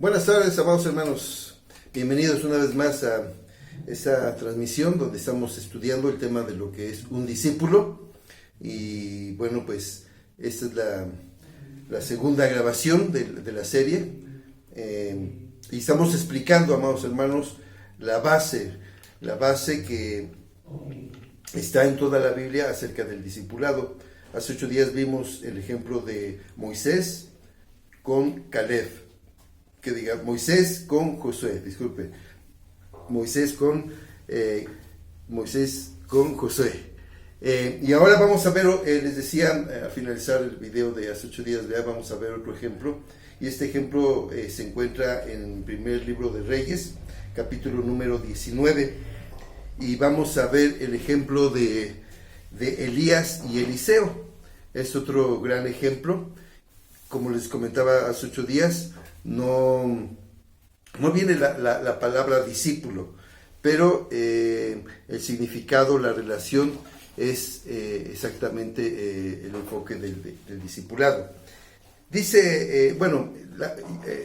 Buenas tardes, amados hermanos. Bienvenidos una vez más a esta transmisión donde estamos estudiando el tema de lo que es un discípulo. Y bueno, pues esta es la segunda grabación de la serie. Y estamos explicando, amados hermanos, la base que está en toda la Biblia acerca del discipulado. Hace 8 días vimos el ejemplo de Moisés con Caleb. Moisés con Josué, disculpe. Moisés con Josué. Y ahora vamos a ver, les decía al finalizar el video de hace 8 días, vamos a ver otro ejemplo. Y este ejemplo se encuentra en el primer libro de Reyes, capítulo número 19. Y vamos a ver el ejemplo de Elías y Eliseo. Es otro gran ejemplo. Como les comentaba hace 8 días, no viene la palabra discípulo, pero el significado, la relación es exactamente el enfoque del discipulado. Dice,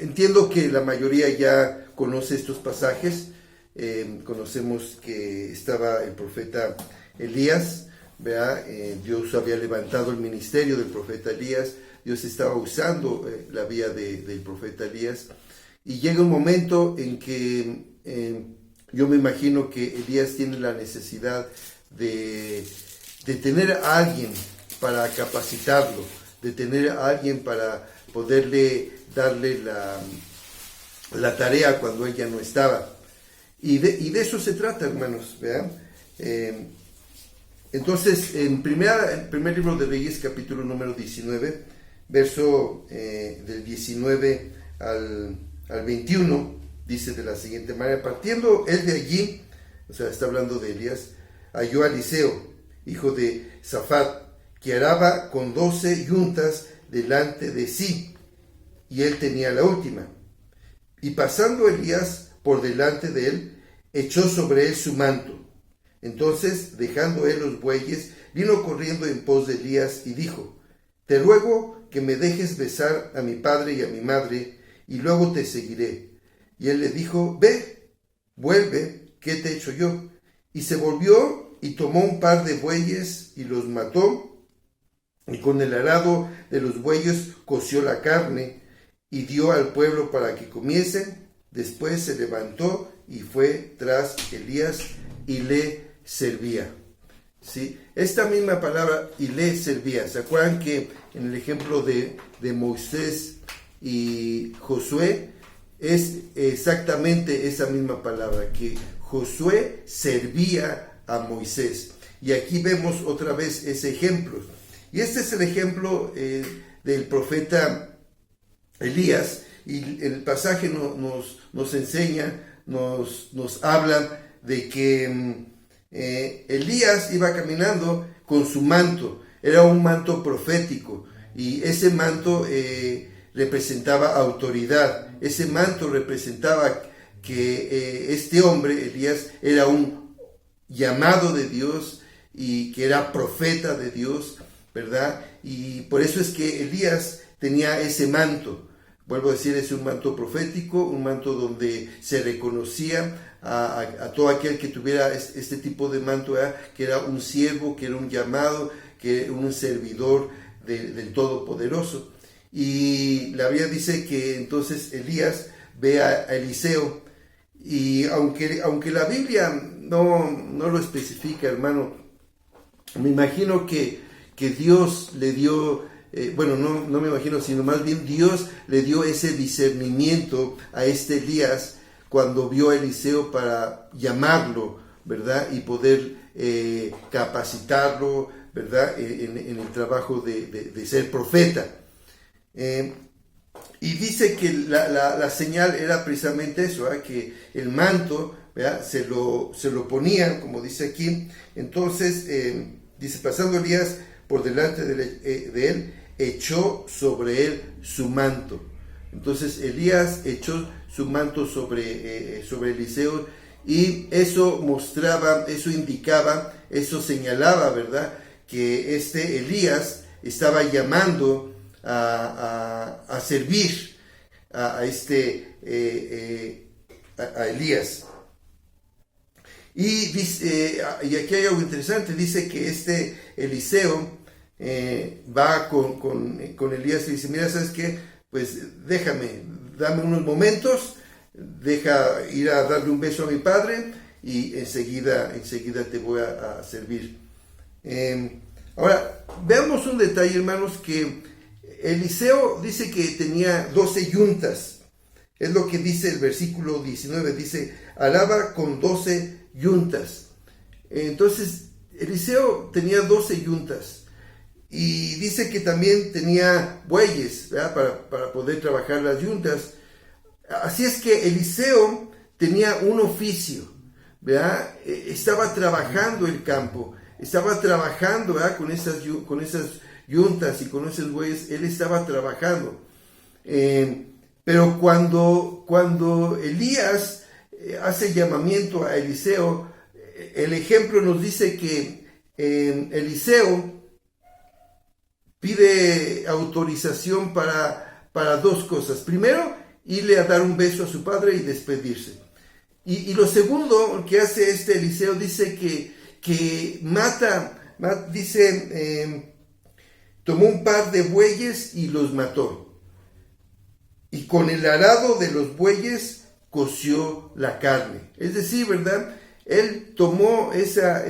entiendo que la mayoría ya conoce estos pasajes. Conocemos que estaba el profeta Elías, ¿verdad? Dios había levantado el ministerio del profeta Elías. Dios estaba usando la vía del profeta Elías, y llega un momento en que yo me imagino que Elías tiene la necesidad de tener a alguien para capacitarlo, de tener a alguien para poderle darle la tarea cuando él ya no estaba. Y de eso se trata, hermanos, ¿verdad? Entonces, en el primer libro de Reyes, capítulo número 19, verso del 19 al 21, dice de la siguiente manera: partiendo él de allí, o sea, está hablando de Elías, halló a Eliseo, hijo de Safat, que araba con 12 yuntas delante de sí, y él tenía la última. Y pasando Elías por delante de él, echó sobre él su manto. Entonces, dejando él los bueyes, vino corriendo en pos de Elías y dijo: te ruego que me dejes besar a mi padre y a mi madre, y luego te seguiré. Y él le dijo: ve, vuelve, ¿qué te he hecho yo? Y se volvió y tomó un par de bueyes y los mató, y con el arado de los bueyes coció la carne y dio al pueblo para que comiesen. Después se levantó y fue tras Elías y le servía. ¿Sí? Esta misma palabra, y le servía, ¿se acuerdan que en el ejemplo de Moisés y Josué es exactamente esa misma palabra, que Josué servía a Moisés? Y aquí vemos otra vez ese ejemplo. Y este es el ejemplo del profeta Elías, y el pasaje nos enseña, nos habla de que Elías iba caminando con su manto. Era un manto profético, y ese manto representaba autoridad. Ese manto representaba que este hombre, Elías, era un llamado de Dios y que era profeta de Dios, ¿verdad? Y por eso es que Elías tenía ese manto. Vuelvo a decir, es un manto profético, un manto donde se reconocía a todo aquel que tuviera este tipo de manto, ¿verdad? Que era un siervo, que era un llamado, que era un servidor del Todopoderoso. Y la Biblia dice que entonces Elías ve a Eliseo, y aunque la Biblia no lo especifica, hermano, me imagino que Dios le dio, no me imagino, sino más bien Dios le dio ese discernimiento a este Elías cuando vio a Eliseo para llamarlo, ¿verdad? Y poder capacitarlo, ¿verdad? En el trabajo de ser profeta. Y dice que la señal era precisamente eso, ¿verdad? Que el manto, ¿verdad? Se lo ponían, como dice aquí. Entonces, dice, pasando Elías por delante de él, echó sobre él su manto. Entonces Elías echó su manto sobre Eliseo, y eso mostraba, eso indicaba, eso señalaba, ¿verdad? Que Elías estaba llamando a servir, a Elías. Y dice, y aquí hay algo interesante, dice que Eliseo va con Elías y dice, mira, ¿sabes qué? Pues dame unos momentos, deja ir a darle un beso a mi padre y enseguida te voy a servir. Ahora, veamos un detalle, hermanos, que Eliseo dice que tenía 12 yuntas. Es lo que dice el versículo 19, dice, alaba con 12 yuntas. Entonces, Eliseo tenía 12 yuntas. Y dice que también tenía bueyes, ¿verdad? Para poder trabajar las yuntas. Así es que Eliseo tenía un oficio, ¿verdad? Estaba trabajando el campo, estaba trabajando, ¿verdad? con esas yuntas y con esos bueyes, él estaba trabajando. Pero cuando Elías hace llamamiento a Eliseo, el ejemplo nos dice que Eliseo pide autorización para dos cosas. Primero, irle a dar un beso a su padre y despedirse. Y lo segundo que hace Eliseo, dice que tomó un par de bueyes y los mató. Y con el arado de los bueyes coció la carne. Es decir, ¿verdad? Él tomó esas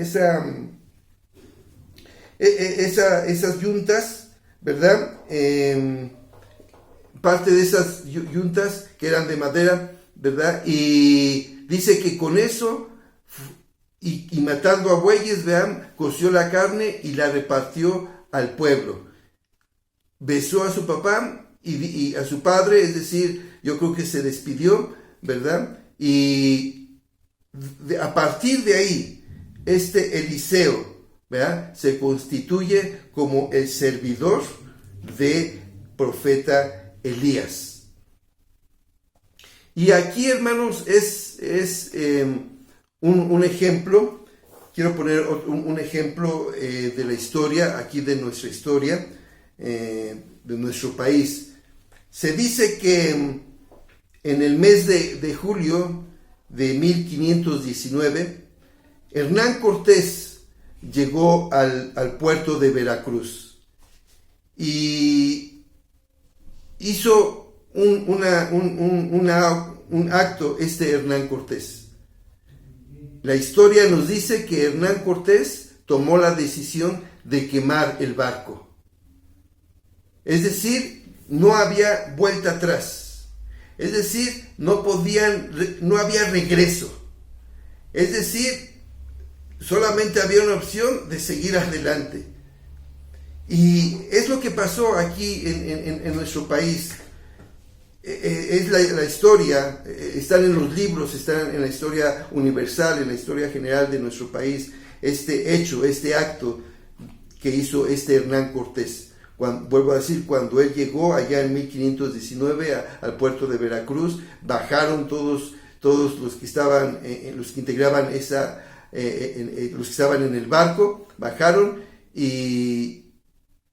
yuntas, ¿verdad? Parte de esas yuntas que eran de madera, ¿verdad? Y dice que con eso, y matando a bueyes, vean, coció la carne y la repartió al pueblo. Besó a su papá y a su padre, es decir, yo creo que se despidió, ¿verdad? Y a partir de ahí, Eliseo, ¿verdad? Se constituye como el servidor de profeta Elías. Y aquí, hermanos, es un ejemplo. Quiero poner un ejemplo de la historia, aquí de nuestra historia, de nuestro país. Se dice que en el mes de julio de 1519, Hernán Cortés llegó al puerto de Veracruz y hizo un acto Hernán Cortés. La historia nos dice que Hernán Cortés tomó la decisión de quemar el barco. Es decir, no había vuelta atrás. Es decir, no había regreso. Es decir, solamente había una opción de seguir adelante. Y es lo que pasó aquí en nuestro país. Es la historia, están en los libros, están en la historia universal, en la historia general de nuestro país, este acto que hizo Hernán Cortés. Vuelvo a decir, cuando él llegó allá en 1519 al puerto de Veracruz, bajaron todos los que estaban, los que integraban los que estaban en el barco, bajaron y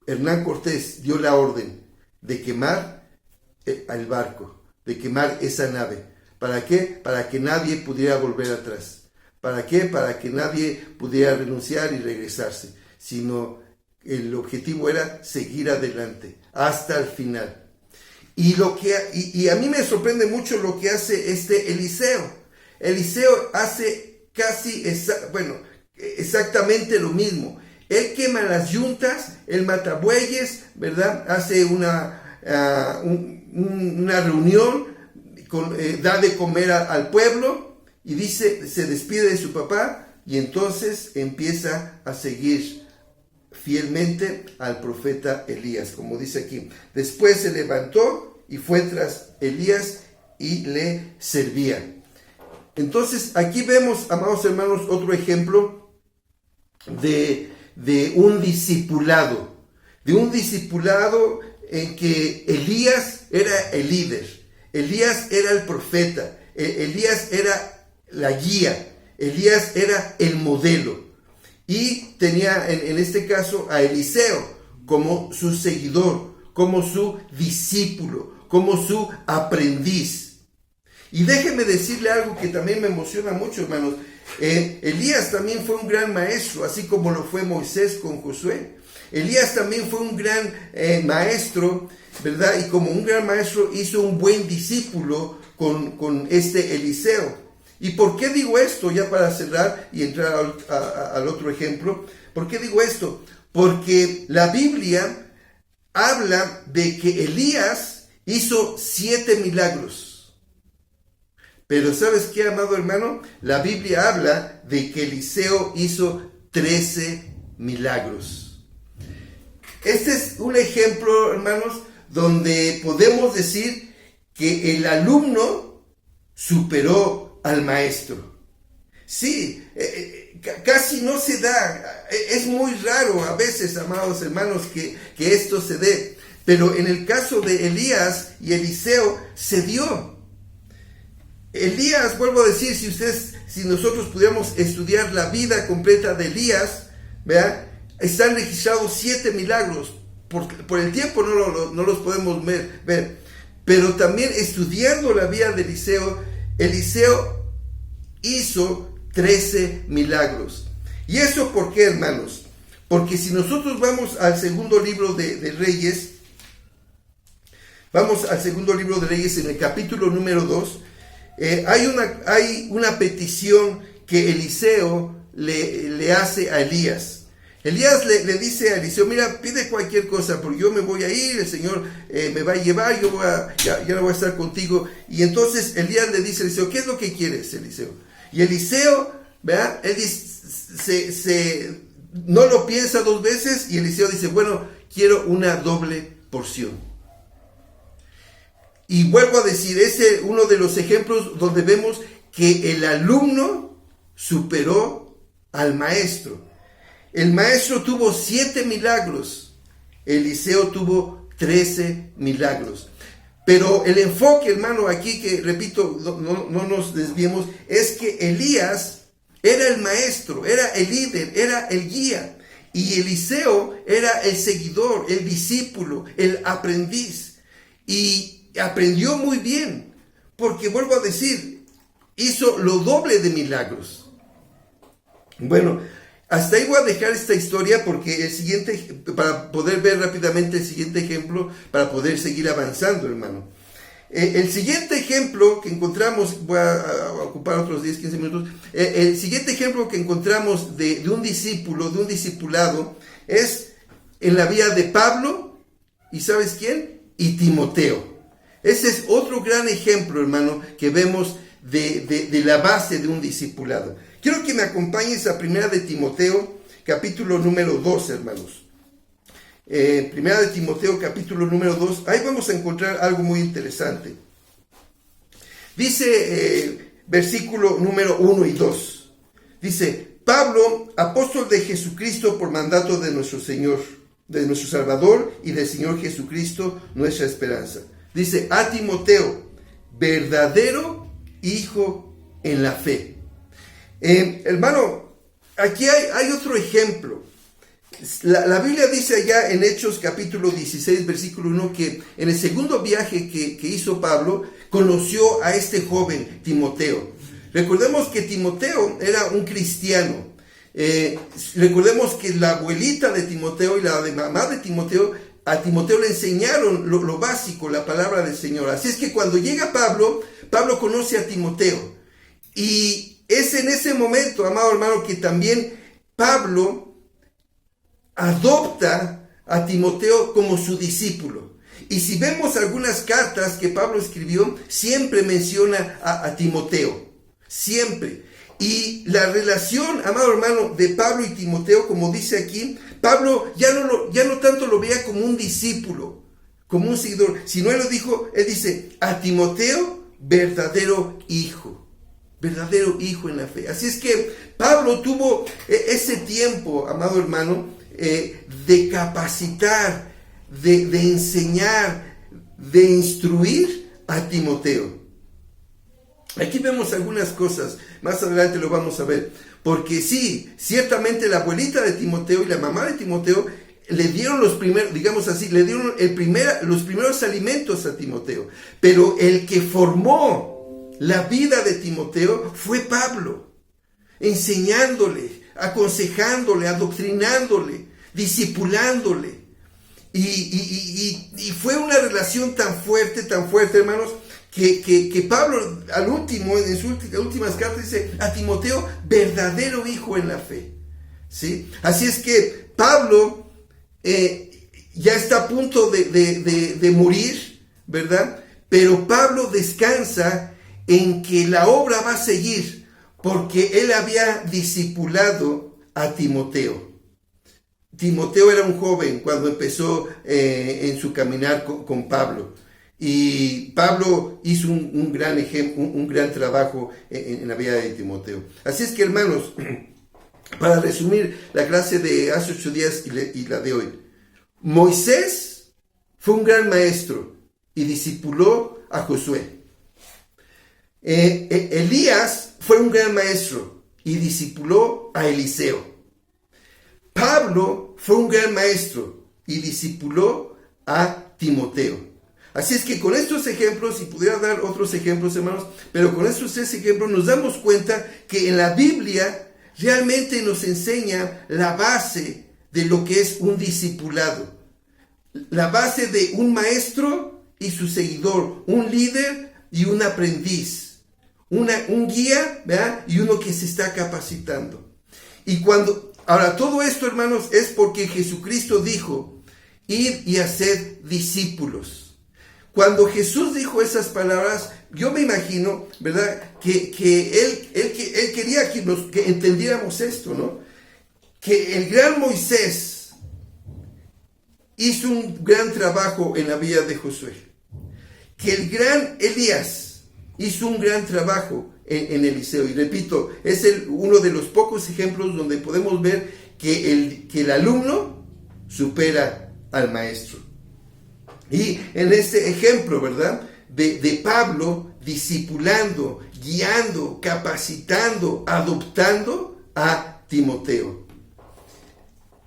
Hernán Cortés dio la orden de quemar al barco, de quemar esa nave. ¿Para qué? Para que nadie pudiera volver atrás. ¿Para qué? Para que nadie pudiera renunciar y regresarse, sino el objetivo era seguir adelante hasta el final. Y a mí me sorprende mucho lo que hace Eliseo. Eliseo hace exactamente lo mismo. Él quema las yuntas, él mata bueyes, ¿verdad? Hace una reunión, da de comer al pueblo y dice, se despide de su papá y entonces empieza a seguir fielmente al profeta Elías, como dice aquí. Después se levantó y fue tras Elías y le servía. Entonces aquí vemos, amados hermanos, otro ejemplo de un discipulado, en que Elías era el líder, Elías era el profeta, Elías era la guía, Elías era el modelo. Y tenía en este caso a Eliseo como su seguidor, como su discípulo, como su aprendiz. Y déjeme decirle algo que también me emociona mucho, hermanos. Elías también fue un gran maestro, así como lo fue Moisés con Josué. Elías también fue un gran maestro, ¿verdad? Y como un gran maestro hizo un buen discípulo con este Eliseo. ¿Y por qué digo esto? Ya para cerrar y entrar al otro ejemplo. ¿Por qué digo esto? Porque la Biblia habla de que Elías hizo 7 milagros. Pero ¿sabes qué, amado hermano? La Biblia habla de que Eliseo hizo 13 milagros. Este es un ejemplo, hermanos, donde podemos decir que el alumno superó al maestro. Sí, casi no se da. Es muy raro a veces, amados hermanos, que esto se dé. Pero en el caso de Elías y Eliseo se dio. Elías, vuelvo a decir, si nosotros pudiéramos estudiar la vida completa de Elías, ¿verdad? Están registrados 7 milagros. Por el tiempo no los podemos ver. Pero también estudiando la vida de Eliseo hizo 13 milagros. ¿Y eso por qué, hermanos? Porque si nosotros vamos al segundo libro de Reyes, en el capítulo número 2, hay una petición que Eliseo le hace a Elías. Elías le dice a Eliseo: mira, pide cualquier cosa, porque yo me voy a ir, el Señor me va a llevar, ya no voy a estar contigo. Y entonces Elías le dice a Eliseo: ¿qué es lo que quieres, Eliseo? Y Eliseo, ¿verdad? Él dice, no lo piensa 2 veces, y Eliseo dice: bueno, quiero una doble porción. Y vuelvo a decir, ese es uno de los ejemplos donde vemos que el alumno superó al maestro. El maestro tuvo 7 milagros, Eliseo tuvo 13 milagros. Pero el enfoque, hermano, aquí que repito, no nos desviemos, es que Elías era el maestro, era el líder, era el guía. Y Eliseo era el seguidor, el discípulo, el aprendiz. Y aprendió muy bien, porque vuelvo a decir, hizo lo doble de milagros. Bueno, hasta ahí voy a dejar esta historia, porque el siguiente, para poder ver rápidamente el siguiente ejemplo, para poder seguir avanzando, hermano. El siguiente ejemplo que encontramos, voy a ocupar otros 10-15 minutos, el siguiente ejemplo que encontramos de un discípulo, de un discipulado, es en la vida de Pablo, ¿y sabes quién? Y Timoteo. Ese es otro gran ejemplo, hermano, que vemos de la base de un discipulado. Quiero que me acompañes a Primera de Timoteo, capítulo número 2, hermanos. Primera de Timoteo, capítulo número 2. Ahí vamos a encontrar algo muy interesante. Dice, versículo número 1 y 2. Dice: Pablo, apóstol de Jesucristo por mandato de nuestro Señor, de nuestro Salvador y del Señor Jesucristo, nuestra esperanza. Dice: a Timoteo, verdadero hijo en la fe. Hermano, aquí hay otro ejemplo. La Biblia dice allá en Hechos capítulo 16, versículo 1, que en el segundo viaje que hizo Pablo, conoció a este joven Timoteo. Recordemos que Timoteo era un cristiano. Recordemos que la abuelita de Timoteo y la de mamá de Timoteo, a Timoteo le enseñaron lo básico, la palabra del Señor. Así es que cuando llega Pablo conoce a Timoteo. Y es en ese momento, amado hermano, que también Pablo adopta a Timoteo como su discípulo. Y si vemos algunas cartas que Pablo escribió, siempre menciona a Timoteo. Siempre. Y la relación, amado hermano, de Pablo y Timoteo, como dice aquí, Pablo ya no tanto lo veía como un discípulo, como un seguidor, sino él dice: a Timoteo, verdadero hijo en la fe. Así es que Pablo tuvo ese tiempo, amado hermano, de capacitar, de enseñar, de instruir a Timoteo. Aquí vemos algunas cosas, más adelante lo vamos a ver, porque sí, ciertamente la abuelita de Timoteo y la mamá de Timoteo le dieron los primeros, digamos así, le dieron los primeros alimentos a Timoteo. Pero el que formó la vida de Timoteo fue Pablo, enseñándole, aconsejándole, adoctrinándole, discipulándole. Y fue una relación tan fuerte, hermanos, que Pablo al último, en sus últimas cartas, dice a Timoteo, verdadero hijo en la fe. ¿Sí? Así es que Pablo ya está a punto de morir, ¿verdad? Pero Pablo descansa en que la obra va a seguir, porque él había discipulado a Timoteo. Timoteo era un joven cuando empezó en su caminar con Pablo. Y Pablo hizo un gran trabajo en la vida de Timoteo. Así es que, hermanos, para resumir la clase de hace 8 días y la de hoy, Moisés fue un gran maestro y discipuló a Josué. Elías fue un gran maestro y discipuló a Eliseo. Pablo fue un gran maestro y discipuló a Timoteo. Así es que con estos ejemplos, y pudiera dar otros ejemplos, hermanos, pero con estos 3 ejemplos nos damos cuenta que en la Biblia realmente nos enseña la base de lo que es un discipulado. La base de un maestro y su seguidor, un líder y un aprendiz, un guía, ¿verdad? Y uno que se está capacitando. Ahora, todo esto, hermanos, es porque Jesucristo dijo, id y haced discípulos. Cuando Jesús dijo esas palabras, yo me imagino, ¿verdad?, que él quería que entendiéramos esto, ¿no? Que el gran Moisés hizo un gran trabajo en la vida de Josué. Que el gran Elías hizo un gran trabajo en Eliseo. Y repito, es uno de los pocos ejemplos donde podemos ver que el alumno supera al maestro. Y en este ejemplo, ¿verdad?, de Pablo discipulando, guiando, capacitando, adoptando a Timoteo.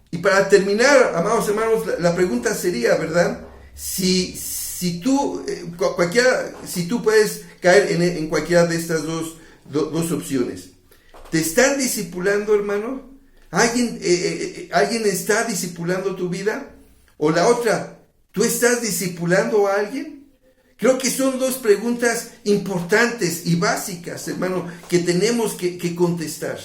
Y para terminar, amados hermanos, la pregunta sería, ¿verdad?, si tú puedes caer en cualquiera de estas dos opciones. ¿Te están discipulando, hermano? ¿Alguien está discipulando tu vida? O la otra, ¿tú estás discipulando a alguien? Creo que son 2 preguntas importantes y básicas, hermano, que tenemos que contestar.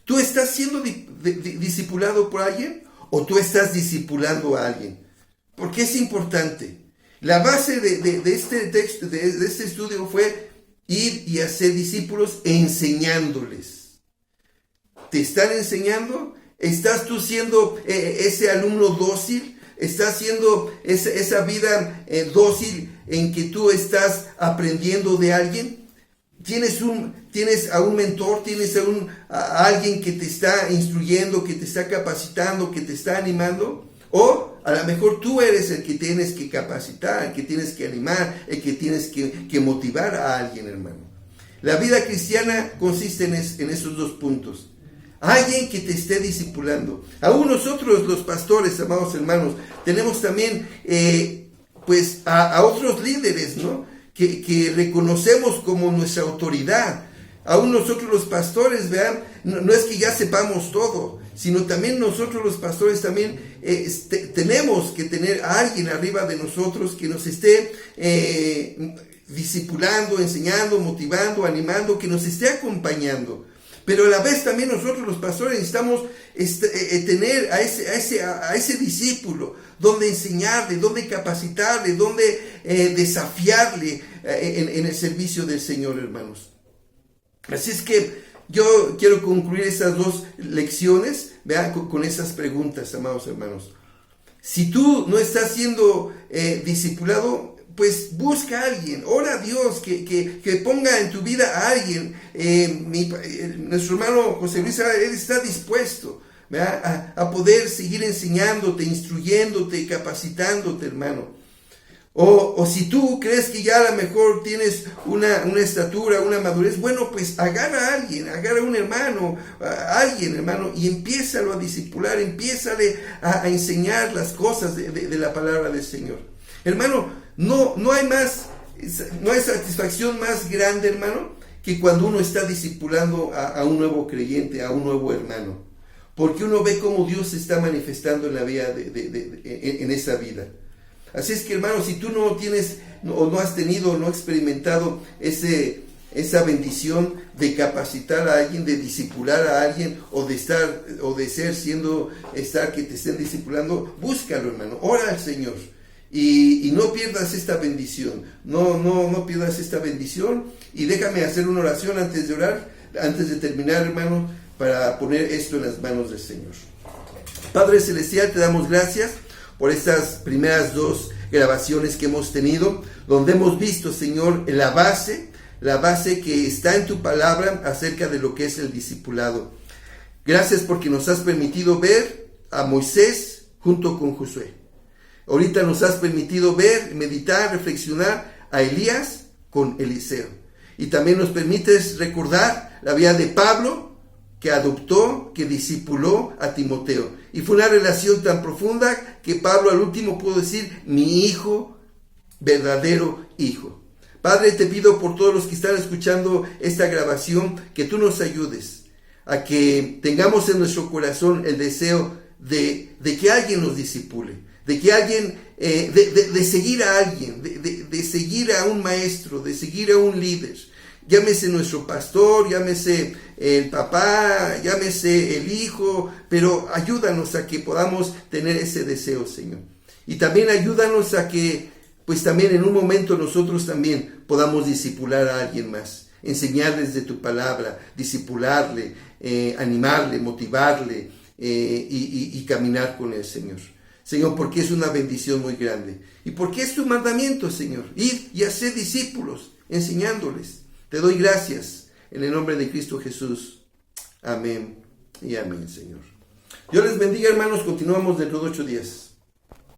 ¿Tú estás siendo discipulado por alguien o tú estás discipulando a alguien? Porque es importante. La base de este texto, de este estudio, fue ir y hacer discípulos enseñándoles. ¿Te están enseñando? ¿Estás tú siendo ese alumno dócil? ¿Estás haciendo esa vida dócil en que tú estás aprendiendo de alguien? ¿Tienes a un mentor? ¿Tienes a alguien que te está instruyendo, que te está capacitando, que te está animando? ¿O a lo mejor tú eres el que tienes que capacitar, el que tienes que animar, el que tienes que motivar a alguien, hermano? La vida cristiana consiste en esos 2 puntos. Alguien que te esté discipulando. Aún nosotros, los pastores, amados hermanos, tenemos también a otros líderes, ¿no?, que reconocemos como nuestra autoridad. Aún nosotros los pastores, vean, no es que ya sepamos todo, sino también nosotros los pastores también tenemos que tener a alguien arriba de nosotros que nos esté discipulando, enseñando, motivando, animando, que nos esté acompañando. Pero a la vez también nosotros los pastores necesitamos tener a ese discípulo, donde enseñarle, donde capacitarle, donde desafiarle en el servicio del Señor, hermanos. Así es que yo quiero concluir estas 2 lecciones, vean, con esas preguntas, amados hermanos. Si tú no estás siendo discipulado, pues busca a alguien, ora a Dios que ponga en tu vida a alguien. Nuestro hermano José Luis, él está dispuesto, ¿verdad?, a poder seguir enseñándote, instruyéndote, capacitándote, hermano. O si tú crees que ya a lo mejor tienes una estatura, una madurez, bueno, pues agarra a alguien, agarra a un hermano, a alguien, hermano, y empiézalo a discipular, empiézale a enseñar las cosas de la palabra del Señor. Hermano, no hay satisfacción más grande, hermano, que cuando uno está discipulando a un nuevo creyente, a un nuevo hermano. Porque uno ve cómo Dios se está manifestando en la vida en esa vida. Así es que, hermano, si tú no tienes o no has tenido o no experimentado esa bendición de capacitar a alguien, de discipular a alguien, o de estar que te estén discipulando, búscalo, hermano, ora al Señor y no pierdas esta bendición, no pierdas esta bendición. Y déjame hacer una oración antes de orar, antes de terminar, hermano, para poner esto en las manos del Señor. Padre Celestial, te damos gracias por estas primeras 2 grabaciones que hemos tenido, donde hemos visto, Señor, la base que está en tu palabra acerca de lo que es el discipulado. Gracias porque nos has permitido ver a Moisés junto con Josué. Ahorita nos has permitido ver, meditar, reflexionar a Elías con Eliseo. Y también nos permites recordar la vida de Pablo, que adoptó, que discipuló a Timoteo. Y fue una relación tan profunda que Pablo al último pudo decir, mi hijo, verdadero hijo. Padre, te pido por todos los que están escuchando esta grabación, que tú nos ayudes a que tengamos en nuestro corazón el deseo de que alguien nos discipule, de que alguien, de seguir a alguien, de seguir a un maestro, de seguir a un líder. Llámese nuestro pastor, llámese el papá, llámese el hijo, pero ayúdanos a que podamos tener ese deseo, Señor. Y también ayúdanos a que, pues también en un momento nosotros también podamos discipular a alguien más, enseñarles de tu palabra, discipularle, animarle, motivarle y caminar con el Señor. Señor, porque es una bendición muy grande. Y porque es tu mandamiento, Señor, ir y hacer discípulos, enseñándoles. Te doy gracias en el nombre de Cristo Jesús. Amén y amén, Señor. Dios les bendiga, hermanos. Continuamos dentro de 8 días.